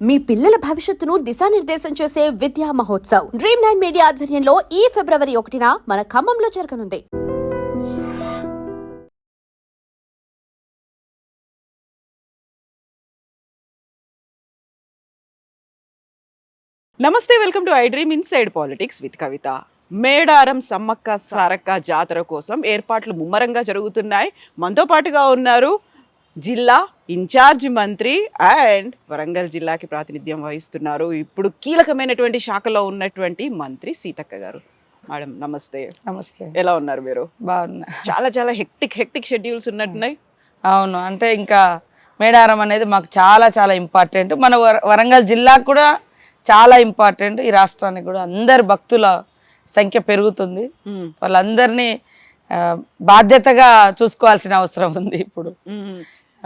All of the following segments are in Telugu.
మీ పిల్లల భవిష్యత్తును దిశానిర్దేశం చేసే విద్యా మహోత్సవ్ Dream9 మీడియా ఆధ్వర్యంలో ఈ ఫిబ్రవరి 1న మన ఖమ్మంలో జరగనుంది. నమస్తే, welcome to I Dream inside politics with Kavitha. Medaram Sammakka Sarakka Jatara కోసం ఏర్పాట్లు ముమ్మరంగా జరుగుతున్నాయి. మనతో పాటుగా ఉన్నారు జిల్లా ఇన్ఛార్జ్ మంత్రి అండ్ వరంగల్ జిల్లాకి ప్రాతినిధ్యం వహిస్తున్నారు, ఇప్పుడు కీలకమైనటువంటి శాఖలో ఉన్నటువంటి మంత్రి సీతక్క గారు. మేడం నమస్తే. నమస్తే. ఎలా ఉన్నారు మీరు? బాగున్నా. చాలా చాలా హెక్టిక్ షెడ్యూల్స్ ఉన్నట్టున్నాయి. అవును, అంటే ఇంకా మేడారం అనేది మాకు చాలా చాలా ఇంపార్టెంట్. మన వరంగల్ జిల్లాకు కూడా చాలా ఇంపార్టెంట్. ఈ రాష్ట్రానికి కూడా అందరి భక్తుల సంఖ్య పెరుగుతుంది. వాళ్ళందరినీ బాధ్యతగా చూసుకోవాల్సిన అవసరం ఉంది ఇప్పుడు.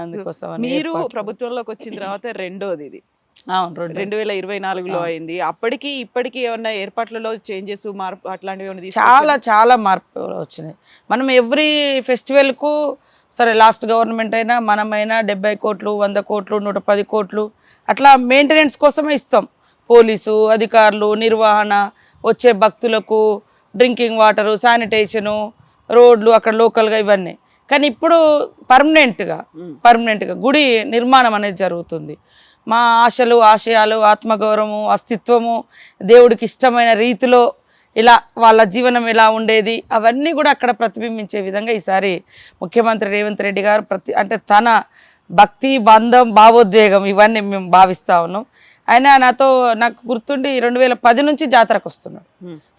అందుకోసం మీరు ప్రభుత్వంలోకి వచ్చిన తర్వాత రెండోది ఇది. 2024లో అయింది. అప్పటికి ఇప్పటికి ఏమన్నా ఏర్పాట్లలో చేంజెస్, మార్పు అట్లాంటివి ఏమైనా? చాలా చాలా మార్పులు వచ్చినాయి. మనం ఎవ్రీ ఫెస్టివల్కు సరే, లాస్ట్ గవర్నమెంట్ అయినా మనమైనా 70 కోట్లు 100 కోట్లు 110 కోట్లు అట్లా మెయింటెనెన్స్ కోసమే ఇస్తాం. పోలీసు అధికారులు, నిర్వహణ, వచ్చే భక్తులకు డ్రింకింగ్ వాటరు, శానిటేషను, రోడ్లు అక్కడ లోకల్గా ఇవన్నీ. కానీ ఇప్పుడు పర్మనెంట్గా గుడి నిర్మాణం అనేది జరుగుతుంది. మా ఆశలు, ఆశయాలు, ఆత్మగౌరవము, అస్తిత్వము, దేవుడికి ఇష్టమైన రీతిలో ఇలా వాళ్ళ జీవనం ఎలా ఉండేది అవన్నీ కూడా అక్కడ ప్రతిబింబించే విధంగా ఈసారి ముఖ్యమంత్రి రేవంత్ రెడ్డి గారు అంటే తన భక్తి, బంధం, భావోద్వేగం ఇవన్నీ మేము భావిస్తూ ఉన్నాం. ఆయన నాకు గుర్తుండి 2010 నుంచి జాతరకు వస్తున్నాడు.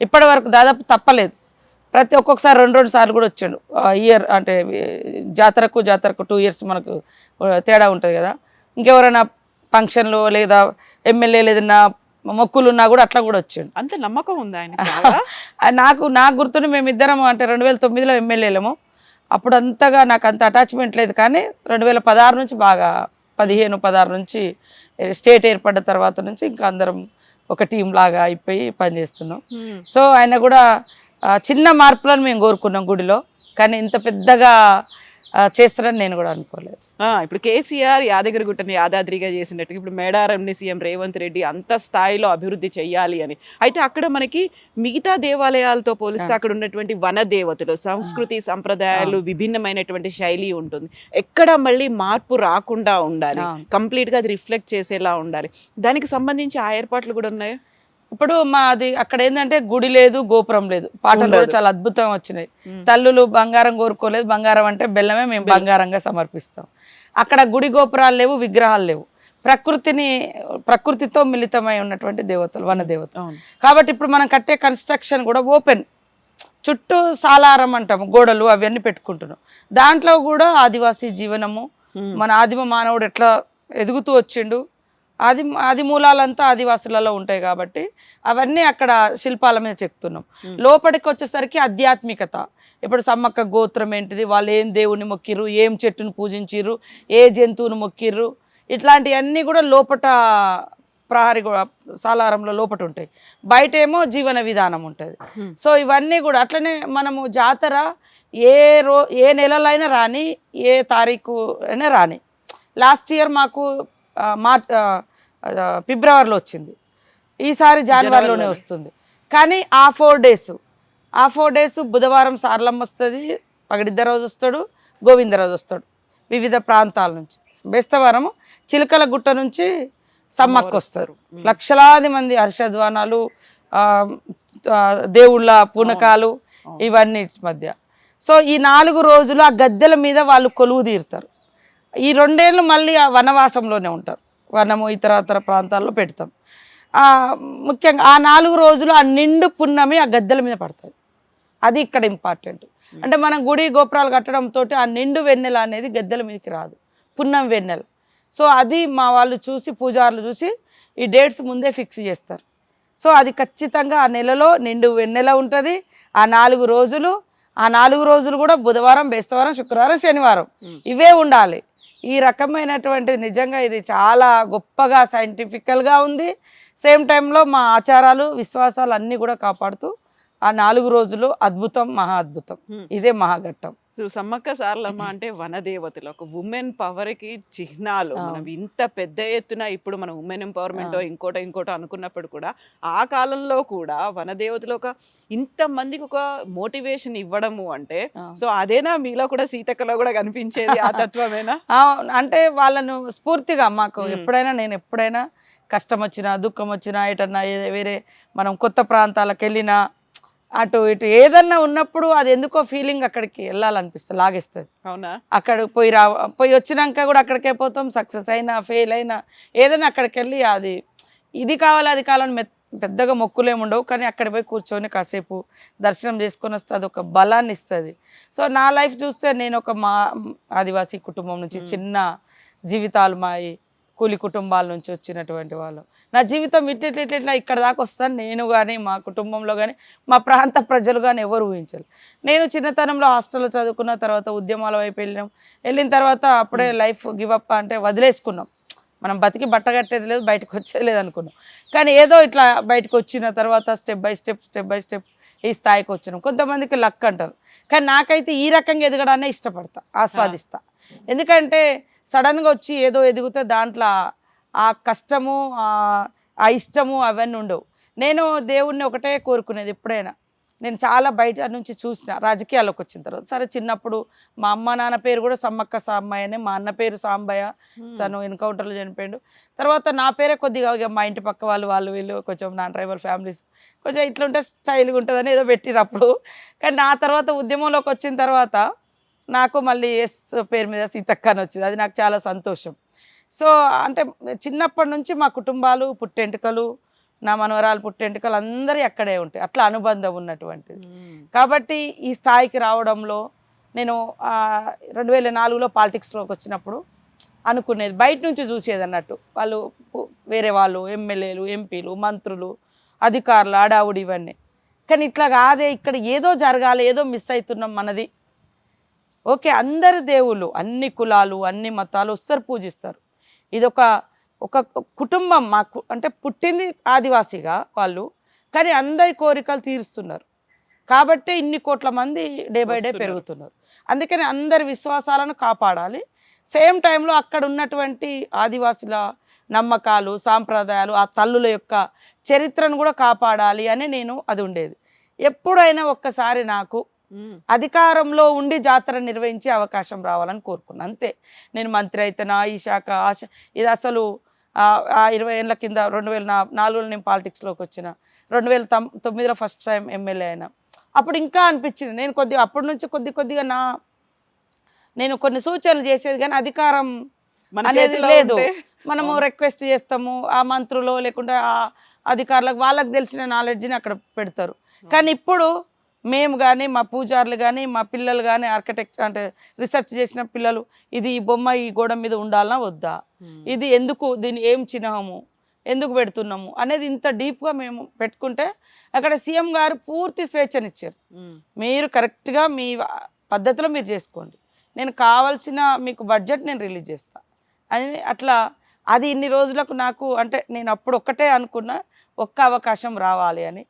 ఇప్పటి వరకు దాదాపు తప్పలేదు. ఒక్కొక్కసారి 2 సార్లు కూడా వచ్చాడు. ఇయర్ అంటే జాతరకు 2 ఇయర్స్ మనకు తేడా ఉంటుంది కదా. ఇంకెవరైనా ఫంక్షన్లు లేదా ఎమ్మెల్యేలు ఏదైనా మొక్కులు ఉన్నా కూడా అట్లా కూడా వచ్చాడు. అంత నమ్మకం ఉంది ఆయన. నాకు గుర్తుండి మేమిద్దరం అంటే 2009లో ఎమ్మెల్యేలము. అప్పుడు అంతగా నాకు అంత అటాచ్మెంట్ లేదు. కానీ 2016 నుంచి బాగా 15-16 నుంచి స్టేట్ ఏర్పడ్డ తర్వాత నుంచి ఇంకా అందరం ఒక టీం లాగా అయిపోయి పనిచేస్తున్నాం. సో ఆయన కూడా చిన్న మార్పులను మేము కోరుకున్నాం గుడిలో, కానీ ఇంత పెద్దగా చేస్తారని నేను కూడా అనుకోలేదు. ఇప్పుడు కేసీఆర్ యాదగిరిగుట్టని యాదాద్రిగా చేసినట్టు ఇప్పుడు మేడారంని సీఎం రేవంత్ రెడ్డి అంత స్థాయిలో అభివృద్ధి చెయ్యాలి అని. అయితే అక్కడ మనకి మిగతా దేవాలయాలతో పోలిస్తే అక్కడ ఉన్నటువంటి వన దేవతలు, సంస్కృతి సంప్రదాయాలు, విభిన్నమైనటువంటి శైలి ఉంటుంది. ఎక్కడ మళ్ళీ మార్పు రాకుండా ఉండాలి, కంప్లీట్ గా అది రిఫ్లెక్ట్ చేసేలా ఉండాలి. దానికి సంబంధించి ఆ ఏర్పాట్లు కూడా ఉన్నాయా? ఇప్పుడు మాది అక్కడ ఏంటంటే గుడి లేదు, గోపురం లేదు. పాటలు కూడా చాలా అద్భుతంగా వచ్చినాయి. తల్లులు బంగారం కోరుకోలేదు, బంగారం అంటే బెల్లమే మేము బంగారంగా సమర్పిస్తాం. అక్కడ గుడి గోపురాలు లేవు, విగ్రహాలు లేవు. ప్రకృతితో మిళితమై ఉన్నటువంటి దేవతలు, వన దేవతలు. కాబట్టి ఇప్పుడు మనం కట్టే కన్స్ట్రక్షన్ కూడా ఓపెన్, చుట్టూ సాలారం అంటాము, గోడలు అవన్నీ పెట్టుకుంటున్నాం. దాంట్లో కూడా ఆదివాసీ జీవనము, మన ఆదిమ మానవుడు ఎట్లా ఎదుగుతూ వచ్చిండు, ఆది మూలాలంతా ఆదివాసులలో ఉంటాయి కాబట్టి అవన్నీ అక్కడ శిల్పాల మీద చెక్తున్నాం. లోపలికి వచ్చేసరికి ఆధ్యాత్మికత, ఇప్పుడు సమ్మక్క గోత్రం ఏంటిది, వాళ్ళు ఏం దేవుని మొక్కిర్రు, ఏం చెట్టును పూజించిర్రు, ఏ జంతువును మొక్కిర్రు, ఇట్లాంటివన్నీ కూడా లోపట ప్రహరీ కూడా సాలారంలో లోపట ఉంటాయి. బయట ఏమో జీవన విధానం ఉంటుంది. సో ఇవన్నీ కూడా అట్లనే మనము జాతర ఏ నెలలైనా రాని, ఏ తారీఖు అయినా రాని. లాస్ట్ ఇయర్ మాకు ఫిబ్రవరిలో వచ్చింది, ఈసారి జనవరిలోనే వస్తుంది. కానీ ఆ 4 డేస్ బుధవారం సార్లమ్మ వస్తుంది, పగడిద్ద రోజు వస్తాడు, గోవిందరాజు వస్తాడు వివిధ ప్రాంతాల నుంచి. బేస్తవారము చిలకల గుట్ట నుంచి సమ్మక్క వస్తారు. లక్షలాది మంది హర్షధ్వానాలు, దేవుళ్ళ పూనకాలు ఇవన్నీ మధ్య. సో ఈ 4 రోజులు ఆ గద్దెల మీద వాళ్ళు కొలువు తీరుతారు. ఈ 2 ఏళ్ళు మళ్ళీ ఆ వనవాసంలోనే ఉంటారు. వనము ఇతర ప్రాంతాల్లో పెడతాం. ముఖ్యంగా ఆ 4 రోజులు ఆ నిండు పున్నమి ఆ గద్దెల మీద పడుతుంది. అది ఇక్కడ ఇంపార్టెంట్. అంటే మనం గుడి గోపురాలు కట్టడంతో ఆ నిండు వెన్నెల అనేది గద్దెల మీదకి రాదు, పున్నం వెన్నెల. సో అది మా వాళ్ళు చూసి, పూజారులు చూసి ఈ డేట్స్ ముందే ఫిక్స్ చేస్తారు. సో అది ఖచ్చితంగా ఆ నెలలో నిండు వెన్నెల ఉంటుంది. ఆ 4 రోజులు కూడా బుధవారం, బేస్తవారం, శుక్రవారం, శనివారం ఇవే ఉండాలి. ఈ రకమైనటువంటి నిజంగా ఇది చాలా గొప్పగా సైంటిఫికల్గా ఉంది. సేమ్ టైంలో మా ఆచారాలు, విశ్వాసాలు అన్నీ కూడా కాపాడుతూ ఆ 4 రోజులు అద్భుతం, మహా అద్భుతం. ఇదే మహాఘట్టం. సమ్మక్క సారలమ్మ అంటే వనదేవతలు, ఒక ఉమెన్ పవర్ కి చిహ్నాలు. మనం ఇంత పెద్ద ఎత్తున ఇప్పుడు మనం ఉమెన్ ఎంపవర్మెంట్ ఇంకోటో అనుకున్నప్పుడు కూడా ఆ కాలంలో కూడా వనదేవతలు ఒక ఇంత మందికి ఒక మోటివేషన్ ఇవ్వడము అంటే, సో అదేనా మీలో కూడా సీతక్కలో కూడా కనిపించేది ఆ తత్వమేనా? అంటే వాళ్ళను స్ఫూర్తిగా మాకు నేను ఎప్పుడైనా కష్టం వచ్చినా, దుఃఖం వచ్చినా, ఎటన్నా వేరే మనం కొత్త ప్రాంతాలకు వెళ్ళినా, అటు ఇటు ఏదన్నా ఉన్నప్పుడు అది ఎందుకో ఫీలింగ్ అక్కడికి వెళ్ళాలనిపిస్తుంది, లాగేస్తుంది. అవునా? అక్కడ పోయి వచ్చినాక కూడా అక్కడికే పోతాం. సక్సెస్ అయినా ఫెయిల్ అయినా ఏదైనా అక్కడికి వెళ్ళి అది ఇది కావాలి అది కావాలని పెద్దగా మొక్కులేమి ఉండవు, కానీ అక్కడ పోయి కూర్చొని కాసేపు దర్శనం చేసుకొని వస్తే అది ఒక బలాన్ని ఇస్తుంది. సో నా లైఫ్ చూస్తే నేను ఒక ఆదివాసీ కుటుంబం నుంచి, చిన్న జీవితాలు మాయి కూలి కుటుంబాల నుంచి వచ్చినటువంటి వాళ్ళు. నా జీవితం ఇట్లా ఇక్కడ దాకా వస్తాను నేను కానీ, మా కుటుంబంలో కానీ, మా ప్రాంత ప్రజలు కానీ ఎవరు ఊహించరు. నేను చిన్నతనంలో హాస్టల్లో చదువుకున్న తర్వాత ఉద్యమాల వైపు వెళ్ళిన తర్వాత అప్పుడే లైఫ్ గివప్ అంటే వదిలేసుకున్నాం. మనం బతికి బట్టగట్టేది లేదు, బయటకు వచ్చేది లేదు అనుకున్నాం. కానీ ఏదో ఇట్లా బయటకు వచ్చిన తర్వాత స్టెప్ బై స్టెప్ ఈ స్థాయికి వచ్చినాం. కొంతమందికి లక్ అంటారు, కానీ నాకైతే ఈ రకంగా ఎదగడాన్ని ఇష్టపడతా, ఆస్వాదిస్తా. ఎందుకంటే సడన్గా వచ్చి ఏదో ఎదిగితే దాంట్లో ఆ కష్టము, ఆ ఇష్టము అవన్నీ ఉండవు. నేను దేవుణ్ణి ఒకటే కోరుకునేది ఎప్పుడైనా. నేను చాలా బయట నుంచి చూసిన రాజకీయాల్లోకి వచ్చిన తర్వాత. సరే చిన్నప్పుడు మా అమ్మ నాన్న పేరు కూడా సమ్మక్క సాంబయ్యనే, మా అన్న పేరు సాంబయ్య, తను ఎన్కౌంటర్లో చనిపోయాడు. తర్వాత నా పేరే కొద్దిగా మా ఇంటి పక్క వాళ్ళు వీళ్ళు కొంచెం నా ట్రైబల్ ఫ్యామిలీస్ కొంచెం ఇట్లుంటే స్టైల్గా ఉంటుందని ఏదో పెట్టినప్పుడు. కానీ నా తర్వాత ఉద్యమంలోకి వచ్చిన తర్వాత నాకు మళ్ళీ ఎస్ పేరు మీద సీతక్క అని వచ్చింది. అది నాకు చాలా సంతోషం. సో అంటే చిన్నప్పటి నుంచి మా కుటుంబాలు పుట్టెంటుకలు, నా మనవరాలు పుట్టెంటుకలు అందరూ అక్కడే ఉంటాయి, అట్లా అనుబంధం ఉన్నటువంటిది. కాబట్టి ఈ స్థాయికి రావడంలో నేను 2004లో పాలిటిక్స్లోకి వచ్చినప్పుడు అనుకునేది, బయట నుంచి చూసేది అన్నట్టు. వాళ్ళు వేరే వాళ్ళు ఎమ్మెల్యేలు, ఎంపీలు, మంత్రులు, అధికారులు, ఆడావుడి ఇవన్నీ. కానీ ఇట్లా కాదే, ఇక్కడ ఏదో జరగాలి, ఏదో మిస్ అవుతున్నాం మనది. ఓకే, అందరు దేవుళ్ళు, అన్ని కులాలు, అన్ని మతాలు వస్తారు, పూజిస్తారు. ఇది ఒక కుటుంబం. మాకు అంటే పుట్టింది ఆదివాసిగా వాళ్ళు, కానీ అందరి కోరికలు తీరుస్తున్నారు. కాబట్టి ఇన్ని కోట్ల మంది డే బై డే పెరుగుతున్నారు. అందుకని అందరి విశ్వాసాలను కాపాడాలి. సేమ్ టైంలో అక్కడ ఉన్నటువంటి ఆదివాసుల నమ్మకాలు, సాంప్రదాయాలు, ఆ తల్లుల యొక్క చరిత్రను కూడా కాపాడాలి అని నేను అది ఉండేది. ఎప్పుడైనా ఒక్కసారి నాకు అధికారంలో ఉండి జాతర నిర్వహించే అవకాశం రావాలని కోరుకున్నాను, అంతే. నేను మంత్రి అయితేనా, ఈ శాఖ ఇది అసలు 20 ఏళ్ళ కింద 2004లో నేను పాలిటిక్స్లోకి వచ్చిన, 2009లో ఫస్ట్ టైం ఎమ్మెల్యే అయినా. అప్పుడు ఇంకా అనిపించింది, నేను అప్పటి నుంచి కొద్దిగా నేను కొన్ని సూచనలు చేసేది, కానీ అధికారం అనేది లేదు. మనము రిక్వెస్ట్ చేస్తాము, ఆ మంత్రులు లేకుంటే ఆ అధికారులకు వాళ్ళకి తెలిసిన నాలెడ్జ్ని అక్కడ పెడతారు. కానీ ఇప్పుడు మేము కానీ, మా పూజారులు కానీ, మా పిల్లలు కానీ, ఆర్కిటెక్ట్ అంటే రీసెర్చ్ చేసిన పిల్లలు, ఇది ఈ బొమ్మ ఈ గోడ మీద ఉండాలనా వద్దా, ఇది ఎందుకు, దీన్ని ఏం చిహ్నము, ఎందుకు పెడుతున్నాము అనేది ఇంత డీప్గా మేము పెట్టుకుంటే అక్కడ సీఎం గారు పూర్తి స్వేచ్ఛనిచ్చారు. మీరు కరెక్ట్గా మీ పద్ధతిలో మీరు చేసుకోండి, నేను కావాల్సిన మీకు బడ్జెట్ నేను రిలీజ్ చేస్తా అని. అట్లా అది ఇన్ని రోజులకు నాకు అంటే నేను అప్పుడు ఒక్కటే అనుకున్న, ఒక్క అవకాశం రావాలి అని.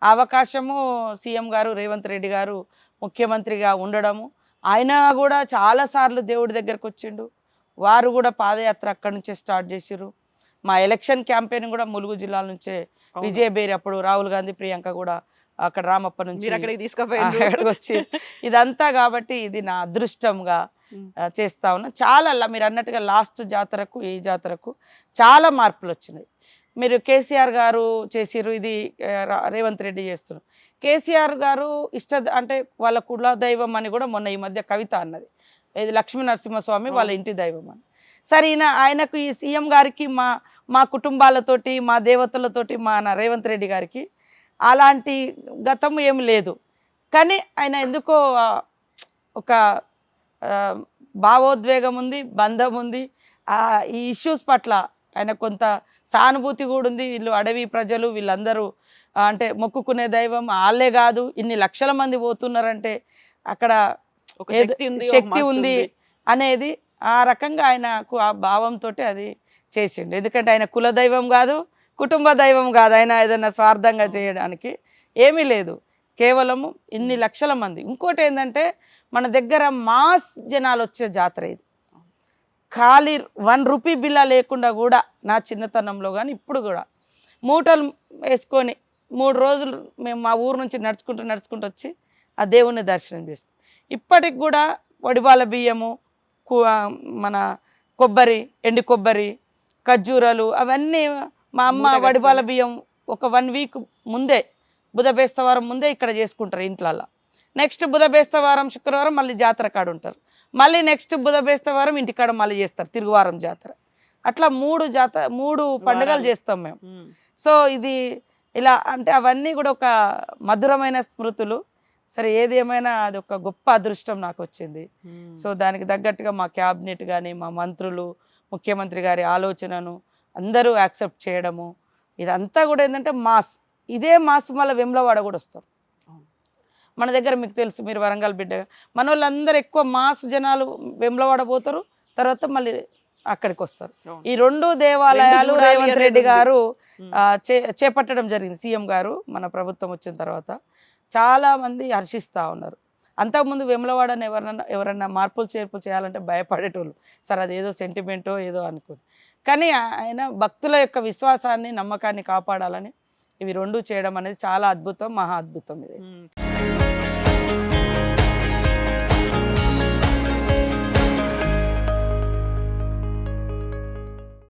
ఆ అవకాశము సీఎం గారు రేవంత్ రెడ్డి గారు ముఖ్యమంత్రిగా ఉండడము, ఆయన కూడా చాలాసార్లు దేవుడి దగ్గరకు వచ్చిండు. వారు కూడా పాదయాత్ర అక్కడి నుంచే స్టార్ట్ చేసిర్రు. మా ఎలక్షన్ క్యాంపెయిన్ కూడా ములుగు జిల్లాల నుంచే విజయబేరి, అప్పుడు రాహుల్ గాంధీ, ప్రియాంక కూడా అక్కడ రామప్ప నుంచి అక్కడికి వచ్చి ఇదంతా. కాబట్టి ఇది నా అదృష్టంగా చేస్తా ఉన్నా. చాలా మీరు అన్నట్టుగా లాస్ట్ జాతరకు ఈ జాతరకు చాలా మార్పులు వచ్చినాయి. మీరు కేసీఆర్ గారు చేసిర్రు, ఇది రేవంత్ రెడ్డి చేస్తున్నారు. కేసీఆర్ గారు అంటే వాళ్ళ కుల దైవం అని కూడా మొన్న ఈ మధ్య కవిత అన్నది, ఇది లక్ష్మీ నరసింహస్వామి వాళ్ళ ఇంటి దైవం అని. సరే, ఆయనకు ఈ సీఎం గారికి మా కుటుంబాలతోటి, మా దేవతలతోటి, మా రేవంత్ రెడ్డి గారికి అలాంటి గతం ఏమి లేదు. కానీ ఆయన ఎందుకో ఒక భావోద్వేగం ఉంది, బంధం ఉంది. ఈ ఇష్యూస్ పట్ల ఆయన కొంత సానుభూతి కూడా ఉంది. వీళ్ళు అడవి ప్రజలు, వీళ్ళందరూ అంటే మొక్కుకునే దైవం వాళ్ళే కాదు, ఇన్ని లక్షల మంది పోతున్నారంటే అక్కడ శక్తి ఉంది అనేది ఆ రకంగా ఆయనకు ఆ భావంతో అది చేసిండు. ఎందుకంటే ఆయన కుల దైవం కాదు, కుటుంబ దైవం కాదు, ఆయన ఏదైనా స్వార్థంగా చేయడానికి ఏమీ లేదు. కేవలము ఇన్ని లక్షల మంది. ఇంకోటి ఏంటంటే మన దగ్గర మాస్ జనాలు వచ్చే జాతర ఇది. ఖాళీ 1 రూపీ బిల్ల లేకుండా కూడా నా చిన్నతనంలో కానీ ఇప్పుడు కూడా మూటలు వేసుకొని 3 రోజులు మేము మా ఊరు నుంచి నడుచుకుంటూ వచ్చి ఆ దేవుణ్ణి దర్శనం చేసుకుని ఇప్పటికి కూడా వడిబాల బియ్యము, మన కొబ్బరి, ఎండు కొబ్బరి, ఖర్జూరాలు అవన్నీ మా అమ్మ వడిబాల బియ్యం ఒక 1 వీక్ ముందే బుధబేస్తవారం ముందే ఇక్కడ చేసుకుంటారు ఇంట్లల్లో. నెక్స్ట్ బుధబేస్తవారం శుక్రవారం మళ్ళీ జాతర కాడ ఉంటారు. మళ్ళీ నెక్స్ట్ బుధబేస్తవారం ఇంటికాడ మళ్ళీ చేస్తారు తిరుగువారం జాతర. అట్లా 3 పండుగలు చేస్తాం మేము. సో ఇది ఇలా అంటే అవన్నీ కూడా ఒక మధురమైన స్మృతులు. సరే ఏది ఏమైనా అది ఒక గొప్ప అదృష్టం నాకు వచ్చింది. సో దానికి తగ్గట్టుగా మా క్యాబినెట్ కానీ మా మంత్రులు, ముఖ్యమంత్రి గారి ఆలోచనను అందరూ యాక్సెప్ట్ చేయడము, ఇదంతా కూడా ఏంటంటే మాస్. ఇదే మాస్ మళ్ళీ వెమ్లవాడ కూడా వస్తారు మన దగ్గర. మీకు తెలుసు, మీరు వరంగల్ బిడ్డగా మన వాళ్ళందరూ ఎక్కువ మాస్ జనాలు వెమ్లవాడ పోతారు, తర్వాత మళ్ళీ అక్కడికి వస్తారు. ఈ 2 దేవాలయాలు రేవంత్ రెడ్డి గారు చేపట్టడం జరిగింది. సీఎం గారు మన ప్రభుత్వం వచ్చిన తర్వాత చాలా మంది హర్షిస్తూ ఉన్నారు. అంతకుముందు వెమ్లవాడని ఎవరన్నా మార్పులు చేర్పులు చేయాలంటే భయపడేటోళ్ళు. సరే అదేదో సెంటిమెంటో ఏదో అనుకుని, కానీ ఆయన భక్తుల యొక్క విశ్వాసాన్ని, నమ్మకాన్ని కాపాడాలని ఇవి 2 చేయడం అనేది చాలా అద్భుతం, మహా అద్భుతం ఇది.